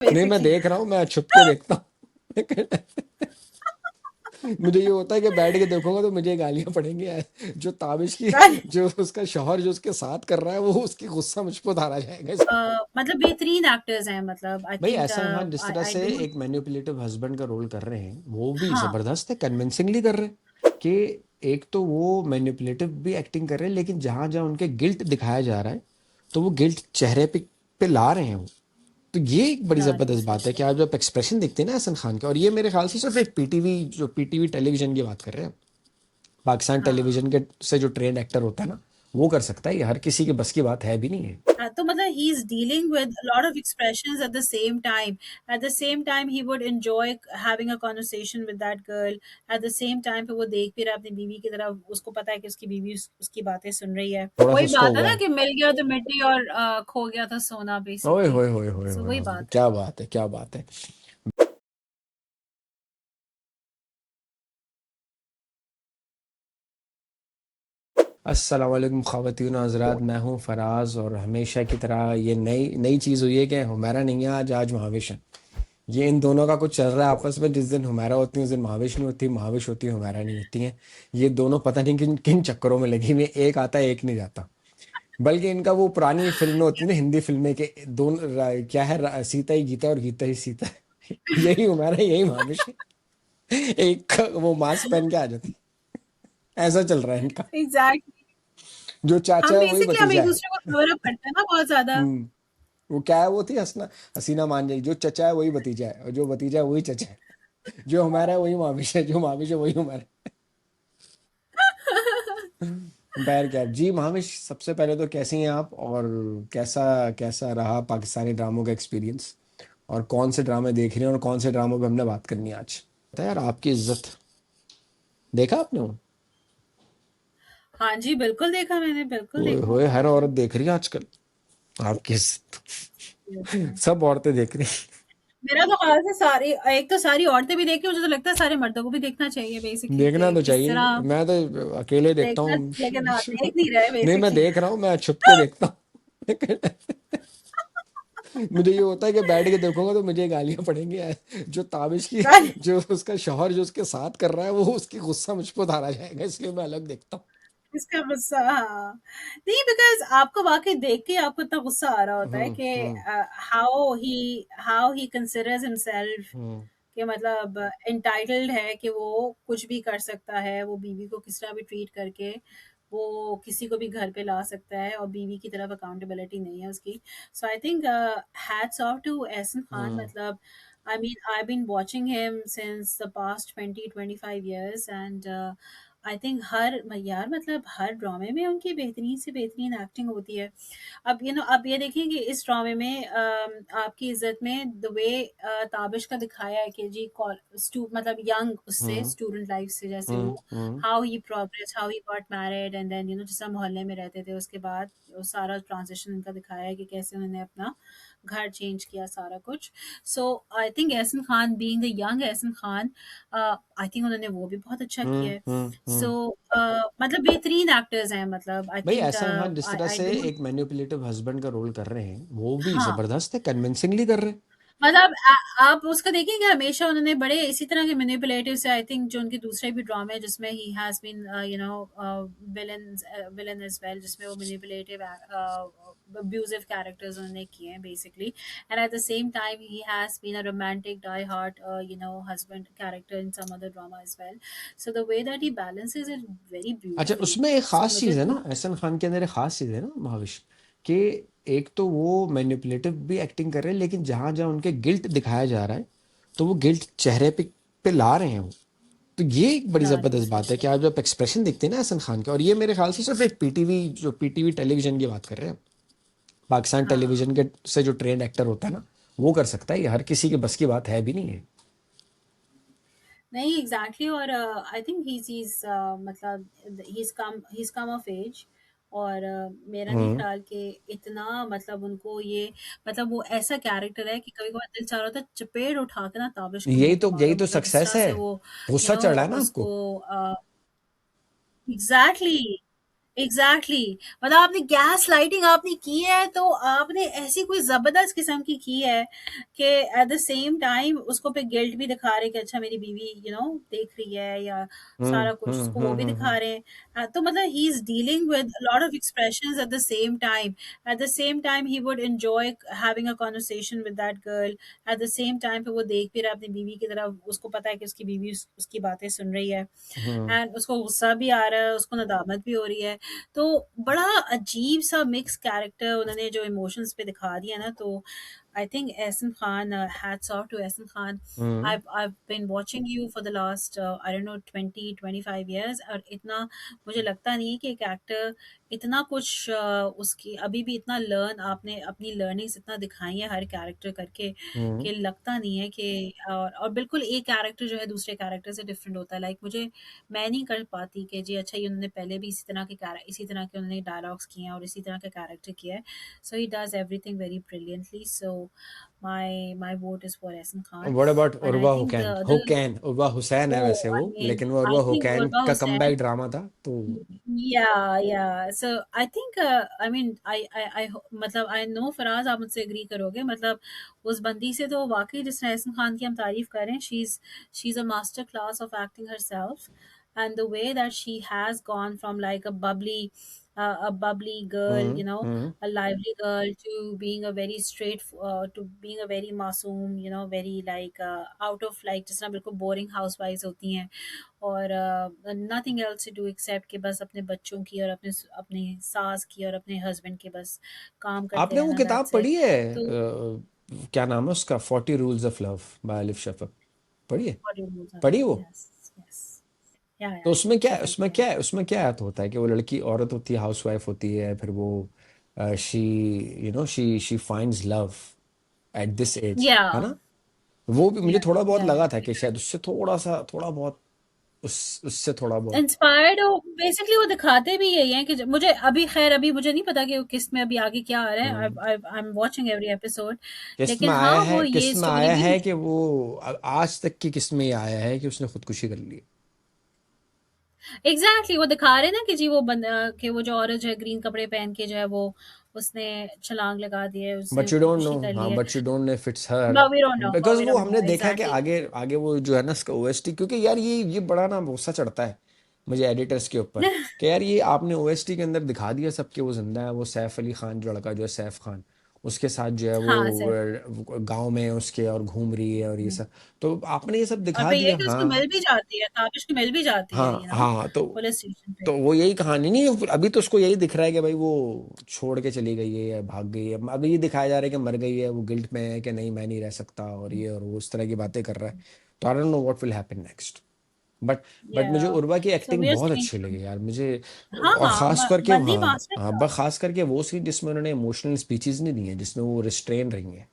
नहीं, मैं बेसिकली। देख रहा हूँ, मैं छुप के देखता हूँ। मुझे ये होता है कि बैठ के देखूंगा तो मुझे गालियां पड़ेंगी यार। जो ताबिश की, जो उसका शौहर जो उसके साथ कर रहा है, वो उसकी गुस्सा मुझ पर उतारा जाएगा इसलिए। मतलब बेहतरीन एक्टर्स हैं, मतलब आई भाई थिंक एहसान खान जिस आई तरह आई से डोंट। एक मैनिपुलेटिव हस्बैंड का रोल कर रहे हैं, वो भी हाँ, जबरदस्त है, कन्विंसिंगली कर रहे हैं कि एक तो वो मैनिपुलेटिव भी एक्टिंग कर रहे हैं, लेकिन जहां जहां उनके गिल्ट दिखाया जा रहा है, तो वो गिल्ट चेहरे पे ला रहे हैं वो। तो ये एक बड़ी ला रहे हैं जबरदस्त बात है बिल्कुल। कि आप जब एक्सप्रेशन देखते हैं ना एहसन खान के, और ये मेरे ख्याल से सिर्फ एक पीटीवी, जो पीटीवी टेलीविजन की बात कर रहे हैं, पाकिस्तान हाँ। टेलीविजन के से जो ट्रेंड एक्टर होता है ना, वो कर सकता है, ये हर किसी के बस की बात है भी नहीं है। तो मतलब he is dealing with a lot of expressions at the same time. At the same time he would enjoy having a conversation with that girl. At the same time पे वो देख भी रहा है अपनी बीवी की तरफ, उसको पता है कि उसकी बीवी उसकी बातें सुन रही है। थोड़ा सा वही उसका बात है हुआ ना है। कि मिल गया तो मिट्टी और खो गया तो सोना ओए बेसिकली। होए होए होए सो होए वही होए, बात है। क्या बात है, क्या बात है। अस्सलाम वालेकुम ख़वातीन और हज़रात, मैं हूँ फराज, और हमेशा की तरह ये नई नई चीज़ हुई है कि हुमैरा नहीं है आज, आज महाविश है। ये इन दोनों का कुछ चल रहा है आपस में, जिस दिन हुमैरा होती है उस दिन महाविश नहीं होती, महाविश होती है हुमैरा नहीं होती हैं। ये दोनों पता नहीं किन किन चक्करों में लगी हुई हैं, एक आता है एक नहीं जाता। बल्कि इनका वो पुरानी फिल्में होती है ना, हिंदी फिल्में के दोनों क्या है, सीता ही गीता और गीता ही सीता। यही हुमैरा, यही महाविश है। एक वो मास्क पहन के आ जाती, ऐसा चल रहा है इनका। एग्जैक्टली। जो चाचा हम है वही बेसिकली हम भतीजा एक है। दूसरे को कवर अप करते हैं ना बहुत ज्यादा। हम्म। वो क्या है, वो थी हसना, हसीना मान जाएगी, जो चचा है वही भतीजा है, और जो भतीजा है वही चचा है। जो हमारा है वही माविश है, जो माविश है वही हमारा है। पैर क्या है। जी महाविश, सबसे पहले तो कैसी हैं आप, और कैसा कैसा रहा पाकिस्तानी ड्रामों का एक्सपीरियंस, और कौन से ड्रामे देख रहे हैं, और कौन से ड्रामों पे हमने बात करनी है आज। पता है यार, आपकी इज्जत, देखा आपने वो? हाँ जी, बिल्कुल देखा मैंने, बिल्कुल ओए देखा। होए, हर औरत देख रही है आजकल आपकी इज्जत। सब औरतें देख रही मेरा तो ख़्याल से सारी, एक तो सारी औरतें भी देख रही हैं, मुझे तो लगता है सारे मर्दों को भी देखना चाहिए हैं। बेसिकली देखना कि तो किस चाहिए, तरह मैं तो अकेले देखता देखना, हूँ। लेकिन देख नहीं रहे नहीं, मैं बेसिकली। देख रहा हूँ, मैं छुप के देखता हूँ। मुझे ये होता है कि बैठ के देखूंगा तो मुझे गालियां पड़ेंगी यार। जो ताबिश की, जो उसका शौहर जो उसके साथ कर रहा है, वो उसकी गुस्सा मुझ पर उतारा जाएगा, इसलिए मैं अलग देखता हूँ। इसका गुस्सा, हाँ। नहीं, बिकॉज़ आपको वाक़ई देख के आपको इतना गुस्सा आ रहा होता है हम्म। कि हम्म। हाउ ही कंसिडर्स हिमसेल्फ, हम्म। कि मतलब एंटाइटल्ड है कि वो कुछ भी कर सकता है, वो बीवी को किस तरह भी ट्रीट करके वो किसी को भी घर पे ला सकता है और बीवी की तरफ अकाउंटेबिलिटी नहीं है उसकी। So I think hats off to Ehsan Khan, hmm. मतलब I mean I have been watching him since the past 20-25 years, and I think हर यार मतलब हर ड्रामे में उनकी बेहतरीन से बेहतरीन एक्टिंग होती है। अब अब ये देखिए कि इस ड्रामे में आपकी इज़्ज़त में द वे ताबिश का दिखाया है कि जी मतलब यंग उससे हम्म। स्टूडेंट लाइफ से, जैसे हम्म। वो hmm. How he progress, how he got married, and then जिस तरह मोहल्ले में रहते थे, उसके बाद वो सारा ट्रांजिशन इनका दिखाया है कि कैसे उन्होंने अपना घर चेंज किया, सारा कुछ। So I think Ehsan Khan being the young Ehsan Khan, I think उन्होंने वो भी बहुत अच्छा किया हम्म। है। हम्म। सो मतलब बेहतरीन एक्टर्स हैं, मतलब आई भाई थिंक एहसान खान जिस आई तरह आई से डोंट। एक मैनिपुलेटिव हस्बैंड का रोल कर रहे हैं, वो भी हाँ, जबरदस्त है, कन्विंसिंगली कर रहे हैं। मतलब आप उसका देखेंगे, हमेशा उन्होंने बड़े इसी तरह के मैनिपुलेटिव से, आई थिंक जो उनके दूसरे भी ड्रामे हैं जिसमें he has been villain villain as well, जिसमें वो मैनिपुलेटिव अब्यूजिव कैरेक्टर्स उन्होंने किए हैं basically, and at the same time he has been a romantic die hard husband character in some other drama as well. So the way that he balances it very अच्छा, beautifully. उसमें एक सो खास मुझे चीज़ है तो ना, एहसन खान के अंदर एक खास चीज़ है ना महाविश, कि एक तो वो मैनिपुलेटिव भी एक्टिंग कर रहे हैं, लेकिन जहां जहां उनके गिल्ट दिखाया जा रहा है, तो वो गिल्ट चेहरे पे ला रहे हैं वो। तो ये एक बड़ी ला रहे जबरदस्त हैं बात है बिल्कुल। कि आप जब एक्सप्रेशन देखते हैं ना एहसन खान के, और ये मेरे ख्याल से सिर्फ एक पीटीवी, जो पीटीवी टेलीविजन की बात कर रहे हैं, पाकिस्तान हाँ, टेलीविजन के से जो ट्रेंड एक्टर होता है ना, वो कर सकता है, ये हर किसी के बस की बात है भी नहीं है। नहीं एग्जैक्टली, और आई थिंक मतलब he is come of age, और मेरा नहीं हम्म। ख्याल कि इतना मतलब उनको ये, मतलब वो ऐसा कैरेक्टर है कि कभी कभार दिल चाह रहा होता है चपेट उठा के ना ताबिश के मुंह पे यही मारो, तो मतलब जिस सक्सेस तरह है। से वो गुस्सा चढ़ रहा है ना उसको आपको। एग्जैक्टली, एग्जैक्टली मतलब आपने गैस लाइटिंग आपने की है, तो आपने ऐसी कोई जबरदस्त किस्म की है कि एट द सेम टाइम उसको पे गिल्ट भी दिखा रहे कि अच्छा मेरी बीवी देख रही है, या सारा कुछ उसको वो भी दिखा रहे हैं। तो मतलब he is dealing with lot of expressions eight the same time. Eight the same time he would enjoy having a conversation with that girl. Eight the same time पे वो देख भी रहा है अपनी बीवी की तरफ, उसको पता है कि उसकी बीवी उसकी बातें सुन रही है, हम्म एंड उसको गुस्सा भी आ रहा है, उसको नदामत भी हो रही है। तो बड़ा अजीब सा मिक्स कैरेक्टर उन्होंने जो इमोशंस पे दिखा दिया ना। तो I think Ehsan Khan, hats off to Ehsan Khan. Hmm I've been watching you for the last I don't know 20-25 years, और इतना मुझे लगता नहीं है कि एक एक्टर इतना कुछ उसकी अभी भी इतना लर्न, आपने अपनी लर्निंग्स इतना दिखाई है हर कैरेक्टर करके, हम्म कि लगता नहीं है कि और बिल्कुल एक कैरेक्टर जो है दूसरे कैरेक्टर से डिफरेंट होता है। लाइक मुझे, मैं नहीं कर पाती कि जी अच्छा ये उन्होंने पहले भी इसी तरह के उन्होंने डायलॉग्स किए हैं और इसी तरह का कैरेक्टर किया है। So he does everything very brilliantly. So my vote is for Ehsan Khan. What about and I Urwa think the Hussain? Other, Urwa Hussain है ओ वैसे वो, आई मीन लेकिन वो आई उर्वा थिंक हुसैन उर्वा का हुसैन, कमबैक ड्रामा था तो। yeah. So I think I mean मतलब I know फराज आप मुझसे एग्री करोगे, मतलब उस बंदी से तो वाकई, जिस एहसन खान की हम तारीफ करें, she's a master class of acting herself, and the way that she has gone from like a bubbly girl, hmm a lively girl, to being a very to being a very masoom, very like out of, like जिस तरह बिल्कुल boring housewives होती हैं, और nothing else to do except कि बस अपने बच्चों की और अपने अपने सास की और अपने हस्बैंड के बस काम करते आपने वो रहना, किताब दैट्स इट। पढ़ी है तो क्या नाम है उसका, 40 रूल्स ऑफ लव बाय अलिफ शफक? पढ़ी है? व्हाट यू नो, पढ़ी वो? यस, यस, या तो उसमें क्या, शफक, या उसमें क्या अर्थ होता है कि वो लड़की औरत होती है, हाउसवाइफ होती है, फिर वो she she finds love at this age, या है ना? वो भी मुझे थोड़ा बहुत या लगा था कि शायद उससे थोड़ा बहुत उससे थोड़ा बहुत इंस्पायर्ड हो। बेसिकली वो दिखाते भी यही हैं कि मुझे अभी, खैर अभी मुझे नहीं पता कि वो किस में अभी आगे क्या आ रहा है, hmm, I am watching every episode. किस्त में लेकिन आया हाँ, है, वो ये किस्त में स्टोरी आया भी है कि वो आज तक की किस्त में ये आया है कि उसने खुदकुशी कर ली। एग्जैक्टली वो दिखा रहे हैं ना कि जी वो कि वो जो औरत जो है ग्रीन कपड़े पहन के जो है वो उसने छलांग लगा दी है, उसने बट यू डोंट नो, खुदकुशी कर ली हाँ है। But you don't know if it's her, But we don't know, but because we वो don't हमने know देखा है कि exactly. आगे आगे वो जो है ना उसका ओएसटी, क्योंकि यार ये बड़ा ना गुस्सा चढ़ता है मुझे एडिटर्स के ऊपर कि यार ये आपने ओएसटी के अंदर दिखा दिया सबके वो जिंदा है, वो सैफ अली खान जो लड़का जो है सैफ खान, उसके साथ जो है हाँ सर। वो गांव में है उसके और घूम रही है और ये सब, तो आपने ये सब और दिखा फिर ये दिया। कि उसको हाँ मिल भी जाती है, ताबिश को मिल भी जाती है, हाँ हाँ, पुलिस स्टेशन पे। तो वो यही कहानी नहीं है, अभी तो उसको यही दिख रहा है कि भाई वो छोड़ के चली गई है या भाग गई है, अभी ये दिखाया जा रहा है कि मर गई है, वो गिल्ट में है कि नहीं मैं नहीं रह सकता और ये और वो उस तरह की बातें कर रहा है। तो I don't know what will happen next. But मुझे या उर्वा की सो वी एक्टिंग आर बहुत सीइंग। अच्छी लगी यार मुझे। हाँ और हाँ, खास करके बंदी हाँ मास्टर हाँ, क्लास। खास करके वो सीन जिसमें उन्होंने इमोशनल स्पीचेस नहीं दी हैं, जिसमें वो रिस्ट्रेन रही हैं,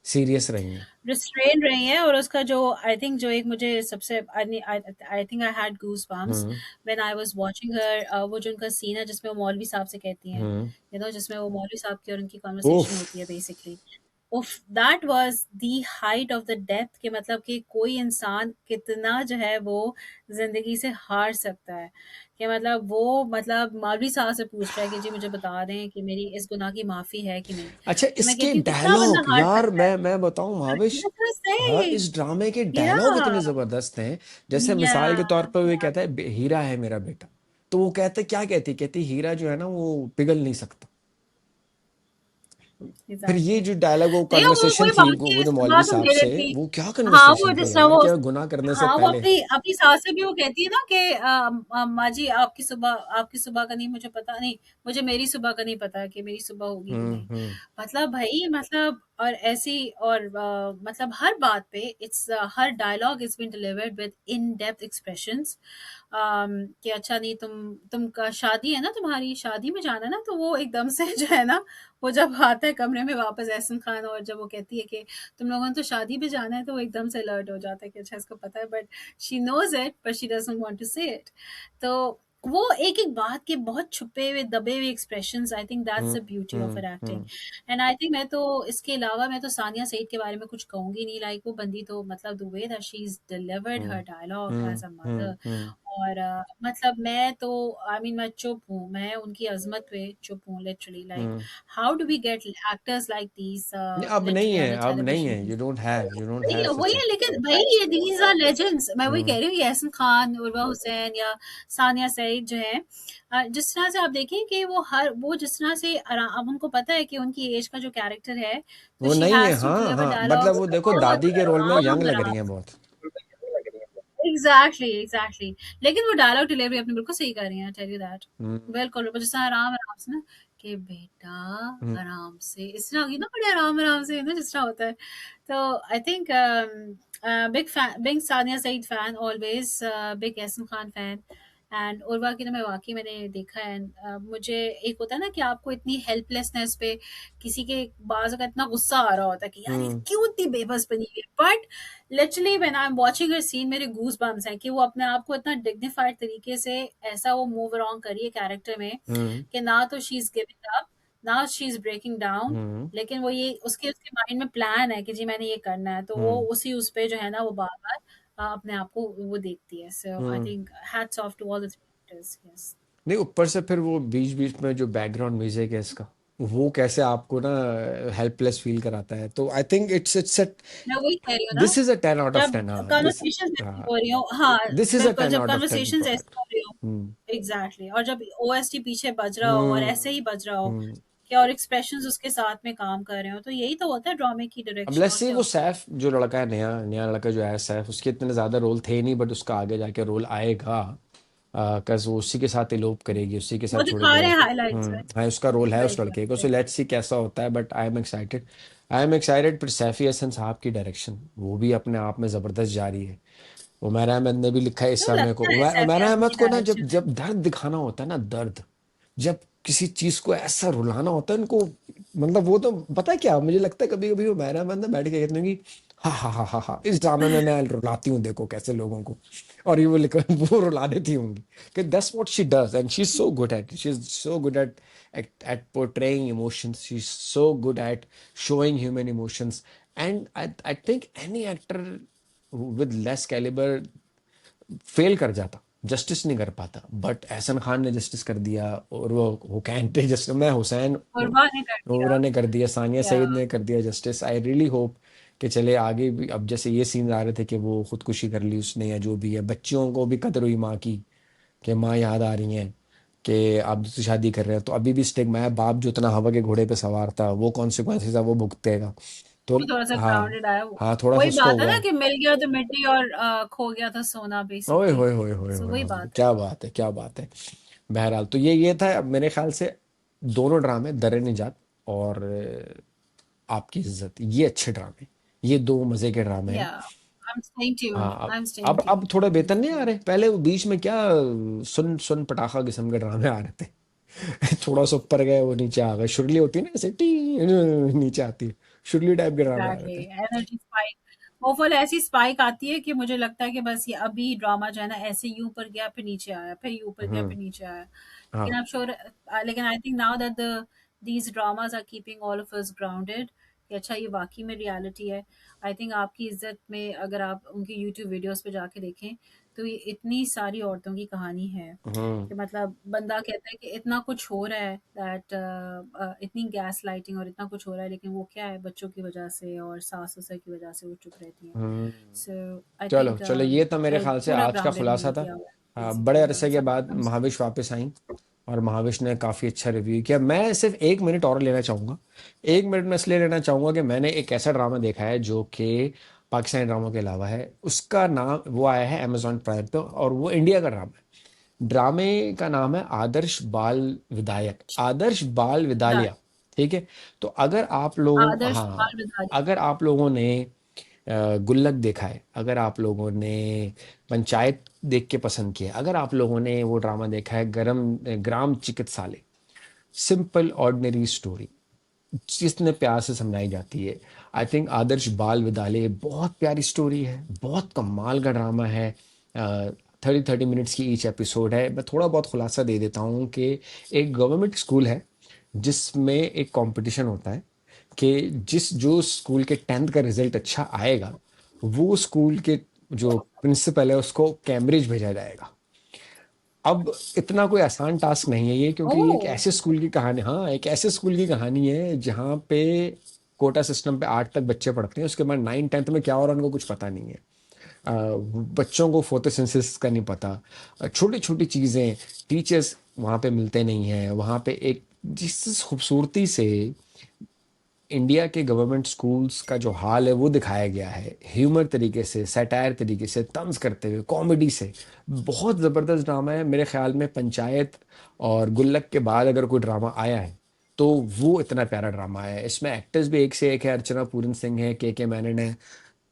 सीरियस रही हैं। रिस्ट्रेन रही है, और उसका जो आई थिंक जो एक मुझे सबसे I think I had goose bumps hmm when I was watching her. वो जो उनका सीन है जिसमें वो मौलवी साहब से कहती हैं, हम्म जिसमें वो मौलवी साहब की और उनकी उफ। कन्वर्सेशन होती है बेसिकली। उफ, that was the height of the depth, के मतलब कि कोई इंसान कितना जो है वो जिंदगी से हार सकता है, कि मतलब वो मतलब मौलवी साहब से पूछ रहा है कि जी मुझे बता दें कि मेरी इस गुनाह की माफी है कि नहीं। अच्छा, तो मैं इसके कहती हूँ कितना बंदा डायलॉग हार यार, सकता है। मैं बताऊं भाविश, That's what I'm हाँ saying. इस ड्रामे के डायलॉग इतने Yeah, जबरदस्त हैं। जैसे मिसाल yeah, के तौर पर वो yeah, कहता है हीरा है मेरा बेटा, तो वो कहते क्या कहती हीरा जो है ना वो पिघल नहीं सकता। फिर ये exactly. जो डायलॉग, वो नहीं, वो कन्वर्सेशन कोई थी बात नहीं, वो सुबह मौलवी तो साहब मेरे से, भी। वो क्या हाँ, वो कन्वर्सेशन थी जिस तरह यार, वो, क्या गुनाह करने से हाँ, वो पहले। अपनी अपनी सास से भी वो कहती है ना कि माँ जी आपकी सुबह का नहीं मुझे पता नहीं, मुझे मेरी सुबह का नहीं पता कि मेरी सुबह होगी कि नहीं। हम्म। मतलब भाई, मतलब और ऐसी, और मतलब हर बात पे इट्स हर dialogue is been delivered with in depth expressions. कि अच्छा नहीं, तुम का शादी है ना, तुम्हारी शादी में जाना है ना, तो वो एकदम से जो है ना, वो जब आता है कमरे में वापस एहसन खान, और जब वो कहती है कि तुम लोगों ने तो शादी पे जाना है, तो वो एकदम से अलर्ट हो जाता है कि अच्छा इसको पता है, but she knows it but she doesn't want to say it. तो वो एक एक बात के बहुत छुपे हुए दबे हुए expressions, I think that's the beauty of her acting. Hmm and I think, मैं तो इसके अलावा मैं तो सानिया सईद के बारे में कुछ कहूंगी नहीं। लाइक वो बंदी तो मतलब the way that she is delivered hmm her dialogue as a mother, hmm और मतलब मैं तो आई मीन मैं चुप हूँ, मैं उनकी अज़मत पे चुप हूँ literally, like hmm. How do we get actors like these नहीं, अब नहीं लिटरली है, ऑन द अब नहीं है, टेलीविजन? वही यू डोंट हैव वही सच ए। है, लेकिन वही ये दीज आर लेजेंड्स, मैं वही कह हम्म। रही हूँ, यासिन खान, उर्वा हुसैन या सानिया सईद जो है, जिस तरह से आप देखें कि वो जिस तरह से अब उनको पता है कि उनकी एज का जो कैरेक्टर है, तो वो शी नहीं है, हैज टू हाँ डिलीवर हाँ, मतलब डायलॉग्स वो देखो बहुत दादी के रोल में वो यंग आराम लग रही आराम। हैं बहुत। एग्जैक्टली एग्जैक्टली, लेकिन वो डायलॉग डिलीवरी अपनी बिल्कुल सही कर रही हैं, टेल यू दैट। हम्म। बिल्कुल बिल्कुल, जैसे आराम आराम से ना, कि बेटा हम्म। आराम से, इस तरह की ना, बड़े आराम आराम से ना, जिस तरह होता है। तो I think big fan, big Sania Saeed fan always, big Yasin Khan fan, and Urwa की तो मैं वाकई मैंने देखा है। मुझे एक होता है ना कि आपको इतनी हेल्पलेसनेस पे किसी के बाज़ का इतना गुस्सा आ रहा होता है कि यार ये हम्म। क्यों इतनी बेबस बनी हुई है, but literally when I am watching हर सीन, मेरे गूज बम्स हैं कि वो अपने आप को इतना डिग्निफाइड तरीके से ऐसा वो मूव अराउंड कर रही है कैरेक्टर में, हम्म। कि ना तो शी इज गिविंग अप, ना शी इज ब्रेकिंग डाउन, हम्म। लेकिन वो ये उसके उसके माइंड में प्लान है कि जी मैंने ये करना है, तो वो हम्म। उसी उस पे जो है ना वो बार बार अपने आप को वो देखती है। So I hmm. Think hats off to all the actors. Yes. नहीं, ऊपर से फिर वो बीच बीच में जो बैकग्राउंड म्यूजिक है इसका, वो कैसे आपको ना हेल्पलेस फील कराता है। तो आई थिंक इट्स अ, मैं वही कह रही हूँ ना, this is a 10 out of जब 10। हाँ दिस, कन्वर्सेशंस ऐसी हाँ हो रही हो, हाँ, दिस इज अ बिल्कुल, टेन जब आउट ऑफ टेन कन्वर्सेशंस ऐसी प्रोडक्ट। हो रही हो, हम्म। एग्जैक्टली, और जब ओएसटी पीछे बज रहा हो और ऐसे हम्म। ही बज रहा हो, हम्म। कि और एक्सप्रेशंस उसके साथ में काम कर रहे हो, तो यही तो होता है ड्रामे की अब डायरेक्शन, लेट्स और से क्या वो होता है। सैफ जो लड़का है, नया नया लड़का जो है सैफ, उसके इतने ज्यादा रोल थे नहीं, बट उसका आगे जाके रोल आएगा। कज वो उसी के साथ इलोप करेगी, उसी के साथ वो दिखा छोड़ेगी। रहे हैं हाइलाइट्स में। हाँ, उसका रोल है उस बिल्कुल लड़के को, सो बिल्कुल। लेट्स सी कैसा होता है, but I am excited. I am excited. फिर सैफी हसन साहब की डायरेक्शन वो भी अपने आप में जबरदस्त जा रही है। उमैर अहमद ने भी लिखा है इस तो समय को, लगता है सैफ उमैर आजमी अहमद की को ना जब डायरेक्शन। जब दर्द दिखाना होता है ना, दर्द, जब किसी चीज को ऐसा रुलाना होता है इनको, मतलब वो तो पता है क्या, मुझे लगता है कभी कभी वो मेरा बंदा बैठ के कहते हैं कि हा हा हा हा हा, इस ड्रामे में मैं रुलाती हूँ, देखो कैसे लोगों को। और ये वो लिख वो रुला देती होंगी कि that's what she does and she is so good at, she is so good at portraying emotions, she is so good at showing human emotions. And I think any actor with less calibre fail कर जाता, justice नहीं कर पाता, but Ehsan Khan ने justice कर दिया, और वो कैंटे जस्ट मैं हुसैन कुर्बा ने कर नूरा दिया। ने कर दिया, सानिया या सईद ने कर दिया जस्टिस। आई रियली होप कि चले आगे भी। अब जैसे ये सीन आ रहे थे कि वो खुदकुशी कर ली उसने या जो भी है, बच्चियों को भी कदर हुई माँ की, कि माँ याद आ रही हैं, कि आप जो शादी कर रहे हैं तो अभी भी स्टिग्मा है, बाप जो इतना हवा के घोड़े पे सवार था वो कॉन्सिक्वेंसेस है वो भुगतेगा। तो वो थोड़ा सा हाँ, ग्राउंडेड आया। हाँ थोड़ा सा वही उसका बात है हुआ ना है। कि मिल गया तो मिट्टी, और खो गया था सोना ओए बेसिकली। होए होए होए सो होए वही होए, बात है। क्या बात है, क्या बात है। बहरहाल तो ये था अब मेरे ख्याल से दोनों ड्रामे, दर निजात और आपकी इज्जत, ये अच्छे ड्रामे, ये दो मजे के ड्रामे हैं। या आई एम स्टेइंग ट्यून्ड, हाँ, आई एम स्टेइंग अब थोड़ा ट्यून्ड। बेहतर नहीं आ रहे, पहले वो बीच में क्या सुन सुन पटाखा किस्म के ड्रामे आ रहे थे। थोड़ा सा ऊपर गए वो नीचे आ गए, शुरली होती है ना ऐसे टी, नीचे आती है, शुरली टाइप के ड्रामे आ रहे एग्जैक्टली, थे। एनर्जी स्पाइक, वो फुल ऐसी स्पाइक आती है कि मुझे लगता है कि बस ये अभी ड्रामा जो है ना ऐसे ही ऊपर गया फिर नीचे आया, फिर ये ऊपर गया हम्म। फिर नीचे आया, लेकिन हाँ। आई एम श्योर, लेकिन I think now that the these dramas are keeping all of us grounded, कि अच्छा ये वाकई में रियलिटी है। आई थिंक आपकी इज्जत में अगर आप उनकी यूट्यूब वीडियोस पे जाके देखें, तो ये इतनी सारी औरतों की कहानी है, हम्म। कि मतलब बंदा कहता है कि इतना कुछ हो रहा है, दैट इतनी गैस लाइटिंग और इतना कुछ हो रहा है, लेकिन वो क्या है, बच्चों की वजह से और सास ससुर की वजह से वो चुप रहती हैं। हम्म। सो आई चलो थिंक चलो, ये तो मेरे ख्याल से पूरा आज का ग्राउंडेड खुलासा मूवी था। किया हुआ है बड़े बेसिकली, अरसे के सब बाद एकदम से। महाविश वापस आई, और महाविश ने काफ़ी अच्छा रिव्यू किया। मैं सिर्फ 1 मिनट और लेना चाहूँगा। 1 मिनट में इसलिए लेना चाहूँगा कि मैंने एक ऐसा ड्रामा देखा है जो कि पाकिस्तानी ड्रामों के अलावा है, उसका नाम वो आया है अमेजॉन प्राइम पे, और वो इंडिया का ड्रामा है। ड्रामे का नाम है आदर्श बाल विदायक, आदर्श बाल विदाई, विद्यालय। ठीक है। तो अगर आप लोगों, आदर्श हाँ, बाल विदाई। अगर आप लोगों ने गुल्लक देखा है, अगर आप लोगों ने पंचायत देख के पसंद किया, अगर आप लोगों ने वो ड्रामा देखा है गरम ग्राम चिकित्सालय, सिंपल ऑर्डिनरी स्टोरी जिसने प्यार से समझाई जाती है, आई थिंक आदर्श बाल विद्यालय बहुत प्यारी स्टोरी है, बहुत कमाल का ड्रामा है। 30-30 मिनट्स की ईच एपिसोड है। मैं थोड़ा बहुत खुलासा दे देता हूँ कि एक गवर्नमेंट स्कूल है जिसमें एक कंपटीशन होता है कि जो स्कूल के 10th का रिजल्ट अच्छा आएगा, वो स्कूल के जो प्रिंसिपल है उसको कैम्ब्रिज भेजा जाएगा। अब इतना कोई आसान टास्क नहीं है ये, क्योंकि ये एक ओह! ऐसे स्कूल की कहानी, हाँ एक ऐसे स्कूल की कहानी है जहाँ पे कोटा सिस्टम पे 8 तक बच्चे पढ़ते हैं, उसके बाद 9 10th में क्या हो रहा है उनको कुछ पता नहीं है। अ, बच्चों को फोटोसिंथेसिस का नहीं पता, छोटी छोटी चीज़ें, टीचर्स वहाँ पे मिलते नहीं हैं वहाँ पे। एक जिस खूबसूरती से इंडिया के गवर्नमेंट स्कूल्स का जो हाल है वो दिखाया गया है, ह्यूमर तरीके से, सैटायर तरीके से, तंज करते हुए, कॉमेडी से, बहुत ज़बरदस्त ड्रामा है मेरे ख्याल में। पंचायत और गुल्लक के बाद अगर कोई ड्रामा आया है तो वो इतना प्यारा ड्रामा है। इसमें एक्टर्स भी एक से एक है, अर्चना पूरन सिंह है, के मैनन है।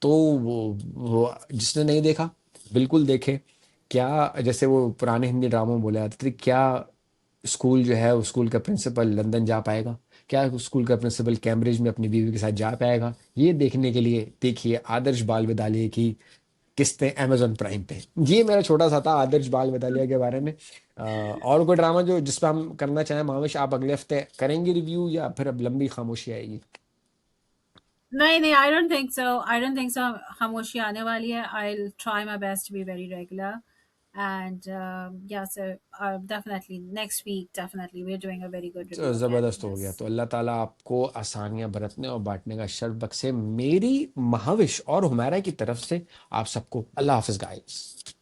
तो वो जिसने नहीं देखा बिल्कुल देखे। क्या जैसे वो पुराने हिंदी ड्रामों में बोला जाता था, क्या स्कूल जो है, उस स्कूल का प्रिंसिपल लंदन जा पाएगा, क्या उस स्कूल का प्रिंसिपल कैम्ब्रिज में अपनी बीवी के साथ जा पाएगा, ये देखने के लिए देखिए आदर्श बाल विद्यालय की किस्तें अमेजोन प्राइम पे। ये मेरा छोटा सा था आदर्श बाल विद्यालय के बारे में। और कोई ड्रामा जो जिस पर हम करना चाहें महाविश, आप अगले हफ्ते करेंगे रिव्यू या फिर अब लंबी खामोशी आएगी? नहीं, नहीं, I don't think so, I don't think so. खामोशी आने वाली है। I will try my best to be very regular and या so definitely next week, definitely we are doing a very good तो रिव्यू अगेन ज़बरदस्त on हो this. गया, तो अल्लाह ताला आपको आसानियां बरतने और बांटने का शर्फ बख्शे, मेरी महाविश और हुमैरा की तरफ से आप सबको। अल्लाह हाफिज गाइस।